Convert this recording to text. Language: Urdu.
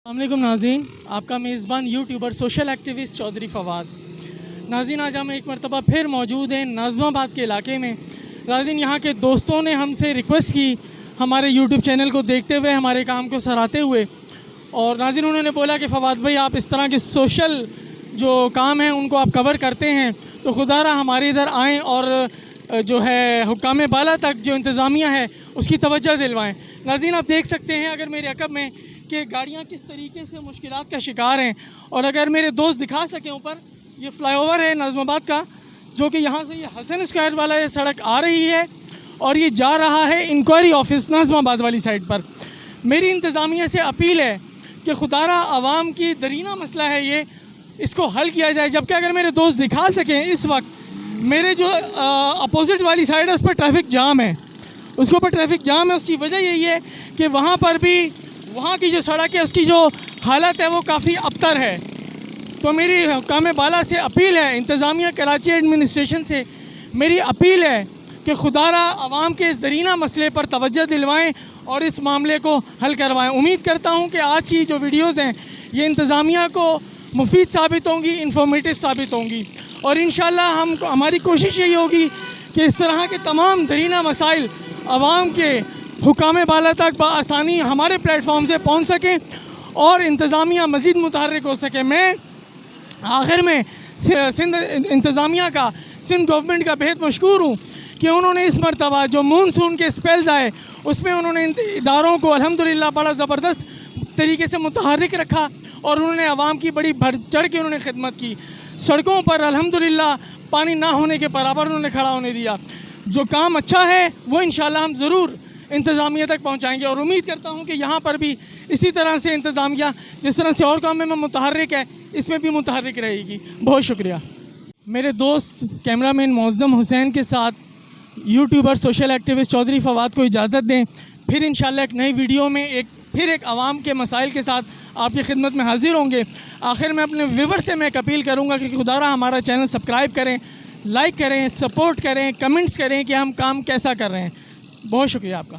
السلام علیکم ناظرین، آپ کا میزبان YouTuber social activist Chaudhry Fawad. ناظرین، آج ہم ایک مرتبہ پھر موجود ہیں ناظم آباد کے علاقے میں۔ ناظرین، یہاں کے دوستوں نے ہم سے ریکویسٹ کی ہمارے یوٹیوب چینل کو دیکھتے ہوئے، ہمارے کام کو سراہتے ہوئے، اور ناظرین انہوں نے بولا کہ فواد بھائی آپ اس طرح کے سوشل جو کام ہیں ان کو آپ کور کرتے ہیں، تو خدا را ہمارے ادھر آئیں اور جو ہے حکام بالا تک جو انتظامیہ ہے اس کی توجہ دلوائیں۔ ناظرین آپ دیکھ سکتے ہیں اگر میرے عقب میں کہ گاڑیاں کس طریقے سے مشکلات کا شکار ہیں، اور اگر میرے دوست دکھا سکیں اوپر، یہ فلائی اوور ہے ناظم آباد کا، جو کہ یہاں سے یہ حسن اسکوائر والا یہ سڑک آ رہی ہے اور یہ جا رہا ہے انکوائری آفس ناظم آباد والی سائڈ پر۔ میری انتظامیہ سے اپیل ہے کہ خدا را عوام کی درینہ مسئلہ ہے یہ، اس کو حل کیا جائے۔ جبکہ اگر میرے دوست دکھا سکیں اس وقت میرے جو اپوزٹ والی سائڈ ہے اس پر ٹریفک جام ہے، اس کے اوپر ٹریفک جام ہے۔ اس کی وجہ یہی ہے کہ وہاں پر بھی وہاں کی جو سڑک ہے اس کی جو حالت ہے وہ کافی ابتر ہے۔ تو میری حکام بالا سے اپیل ہے، انتظامیہ کراچی ایڈمنسٹریشن سے میری اپیل ہے کہ خدا را عوام کے اس درینہ مسئلے پر توجہ دلوائیں اور اس معاملے کو حل کروائیں۔ امید کرتا ہوں کہ آج کی جو ویڈیوز ہیں یہ انتظامیہ کو مفید ثابت ہوں گی، انفارمیٹیو ثابت ہوں گی، اور انشاءاللہ ہماری کوشش یہی ہوگی کہ اس طرح کے تمام درینہ مسائل عوام کے حکام بالا تک بآسانی ہمارے پلیٹ فارم سے پہنچ سکیں اور انتظامیہ مزید متحرک ہو سکے۔ میں آخر میں سندھ انتظامیہ کا، سندھ گورنمنٹ کا بہت مشکور ہوں کہ انہوں نے اس مرتبہ جو مونسون کے سپیلز آئے اس میں انہوں نے اداروں کو الحمدللہ بڑا زبردست طریقے سے متحرک رکھا، اور انہوں نے عوام کی بڑی بڑھ چڑھ کے انہوں نے خدمت کی۔ سڑکوں پر الحمدللہ پانی نہ ہونے کے برابر انہوں نے کھڑا ہونے دیا۔ جو کام اچھا ہے وہ انشاءاللہ ہم ضرور انتظامیہ تک پہنچائیں گے، اور امید کرتا ہوں کہ یہاں پر بھی اسی طرح سے انتظامیہ جس طرح سے اور کام میں متحرک ہے اس میں بھی متحرک رہے گی۔ بہت شکریہ۔ میرے دوست کیمرہ مین معظم حسین کے ساتھ YouTuber social activist Chaudhry Fawad کو اجازت دیں، پھر انشاءاللہ ایک نئی ویڈیو میں ایک عوام کے مسائل کے ساتھ آپ کی خدمت میں حاضر ہوں گے۔ آخر میں اپنے ویور سے میں ایک اپیل کروں گا کہ خدا را ہمارا چینل سبسکرائب کریں، لائک کریں، سپورٹ کریں، کمنٹس کریں کہ ہم کام کیسا کر رہے ہیں۔ بہت شکریہ آپ کا۔